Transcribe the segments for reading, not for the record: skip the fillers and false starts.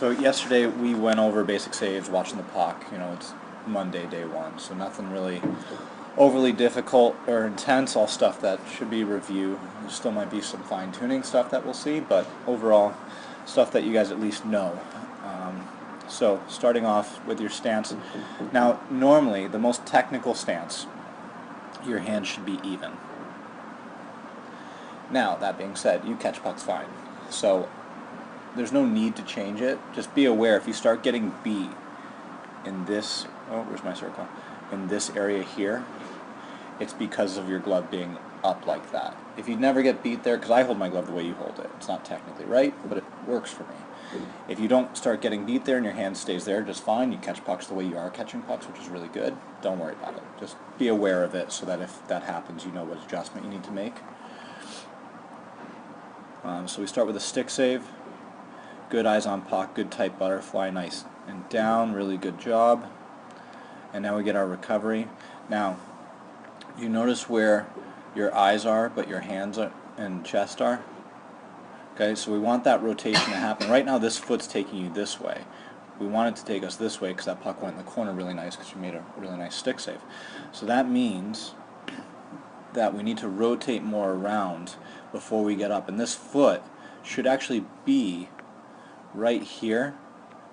So yesterday we went over basic saves, watching the puck. You know, it's Monday, day one, so nothing really overly difficult or intense. All stuff that should be review. There still might be some fine-tuning stuff that we'll see, but overall stuff that you guys at least know. So starting off with your stance. Now, normally the most technical stance, your hand should be even. Now, that being said, you catch pucks fine. So there's no need to change it. Just be aware if you start getting beat in this, oh, where's my circle? In this area here, it's because of your glove being up like that. If you never get beat there, because I hold my glove the way you hold it, it's not technically right, but it works for me. If you don't start getting beat there and your hand stays there just fine, you catch pucks the way you are catching pucks, which is really good, don't worry about it. Just be aware of it so that if that happens, you know what adjustment you need to make. So we start with a stick save. Good eyes on puck, good tight butterfly, nice and down, really good job. And now we get our recovery. Now, you notice where your eyes are, but your hands and chest are? Okay, so we want that rotation to happen. Right now this foot's taking you this way. We want it to take us this way because that puck went in the corner really nice because you made a really nice stick save. So that means that we need to rotate more around before we get up. And this foot should actually be right here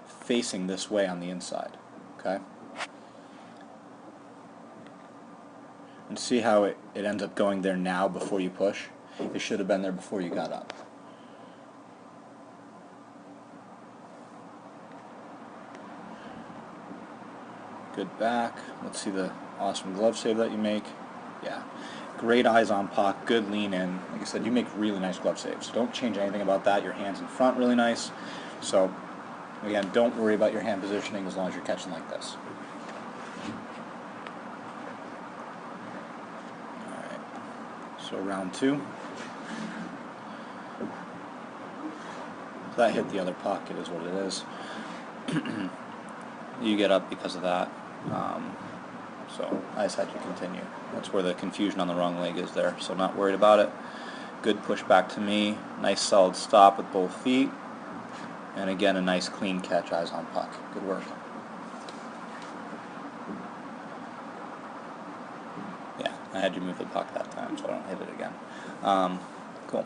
facing this way on the inside. Okay? And see how it ends up going there now before you push? It should have been there before you got up. Good back. Let's see the awesome glove save that you make. Yeah. Great eyes on puck, good lean in. Like I said, you make really nice glove saves. Don't change anything about that. Your hands in front, really nice. So, again, don't worry about your hand positioning as long as you're catching like this. Alright, so round two. So that hit the other puck, it is what it is. You get up because of that. So I just had to continue. That's where the confusion on the wrong leg is there, so not worried about it. Good push back to me. Nice solid stop with both feet. And again, a nice clean catch, eyes on puck. Good work. Yeah, I had you move the puck that time, so I don't hit it again. Cool.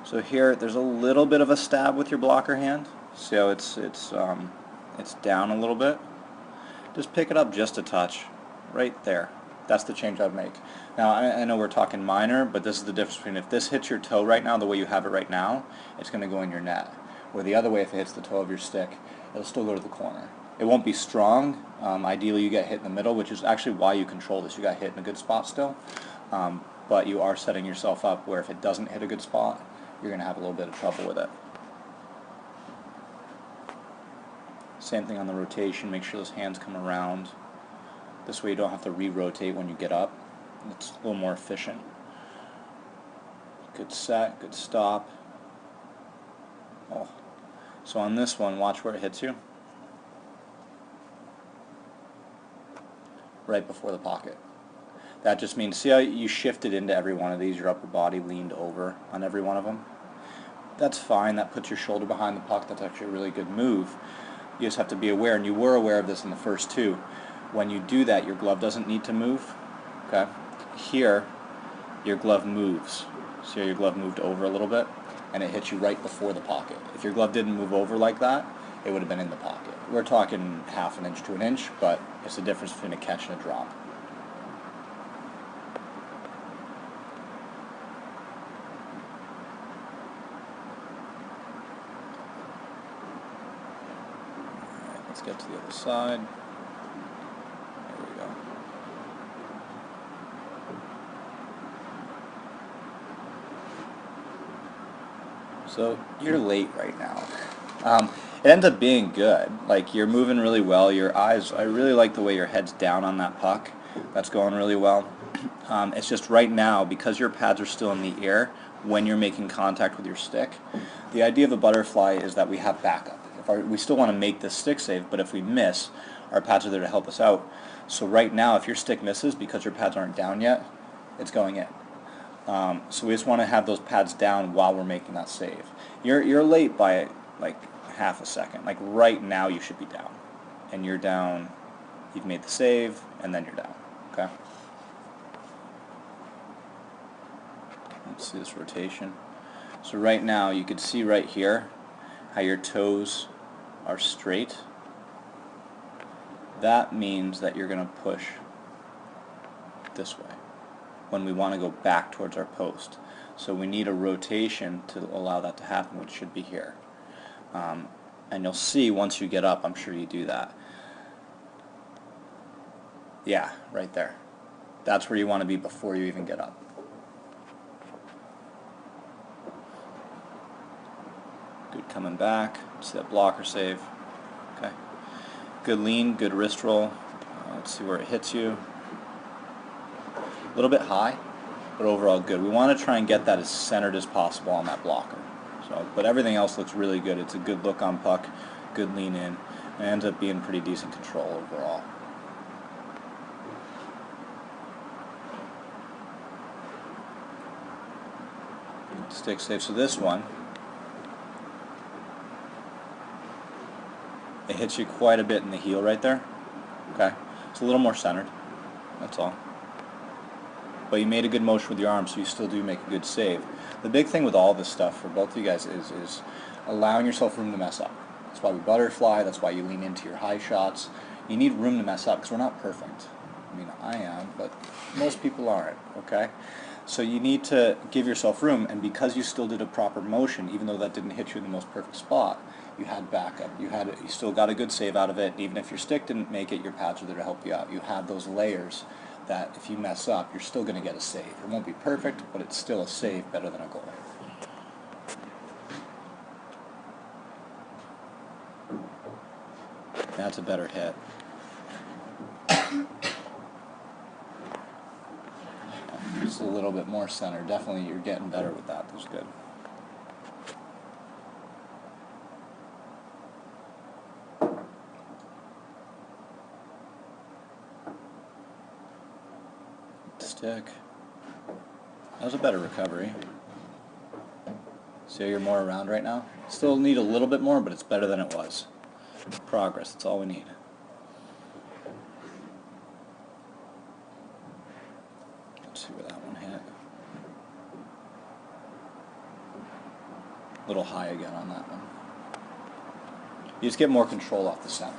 So here, there's a little bit of a stab with your blocker hand. See how it's down a little bit? Just pick it up just a touch, right there. That's the change I'd make. Now, I know we're talking minor, but this is the difference between if this hits your toe right now, the way you have it right now, it's going to go in your net. Or the other way, if it hits the toe of your stick, it'll still go to the corner. It won't be strong. Ideally, you get hit in the middle, which is actually why you control this. You got hit in a good spot still, but you are setting yourself up where if it doesn't hit a good spot, you're going to have a little bit of trouble with it. Same thing on the rotation. Make sure those hands come around. This way you don't have to re-rotate when you get up. It's a little more efficient. Good set, good stop. Oh. So on this one, watch where it hits you. Right before the pocket. That just means, see how you shifted into every one of these, your upper body leaned over on every one of them? That's fine, that puts your shoulder behind the puck, that's actually a really good move. You just have to be aware, and you were aware of this in the first two. When you do that, your glove doesn't need to move, okay? Here, your glove moves. See how your glove moved over a little bit? And it hits you right before the pocket. If your glove didn't move over like that, it would have been in the pocket. We're talking half an inch to an inch, but it's the difference between a catch and a drop. Let's get to the other side. There we go. So you're late right now. It ends up being good. Like, you're moving really well. Your eyes, I really like the way your head's down on that puck. That's going really well. It's just right now, because your pads are still in the air when you're making contact with your stick, the idea of a butterfly is that we have backup. We still want to make this stick save, but if we miss, our pads are there to help us out. So right now, if your stick misses because your pads aren't down yet, it's going in. So we just want to have those pads down while we're making that save. You're late by like half a second. Like right now you should be down. And you're down, you've made the save, and then you're down. Okay? Let's see this rotation. So right now you can see right here how your toes are straight. That means that you're going to push this way when we want to go back towards our post. So we need a rotation to allow that to happen, which should be here. And you'll see once you get up, I'm sure you do that. Yeah, right there. That's where you want to be before you even get up. Good coming back. See that blocker save. Okay. Good lean, good wrist roll. Let's see where it hits you. A little bit high, but overall good. We want to try and get that as centered as possible on that blocker. So, but everything else looks really good. It's a good look on puck, good lean in, and ends up being pretty decent control overall. Stick save. So this one, it hits you quite a bit in the heel right there. Okay, it's a little more centered. That's all. But you made a good motion with your arm, so you still do make a good save. The big thing with all this stuff for both of you guys is allowing yourself room to mess up. That's why we butterfly, that's why you lean into your high shots. You need room to mess up, because we're not perfect. I mean, I am, but most people aren't, okay? So you need to give yourself room, and because you still did a proper motion, even though that didn't hit you in the most perfect spot, you had backup. You still got a good save out of it. Even if your stick didn't make it, your pads are there to help you out. You have those layers that if you mess up, you're still going to get a save. It won't be perfect, but it's still a save better than a goal. That's a better hit. Just a little bit more center. Definitely you're getting better with that. That's good. Stick. That was a better recovery. See how you're more around right now? Still need a little bit more, but it's better than it was. Progress, that's all we need. Let's see where that one hit. A little high again on that one. You just get more control off the center.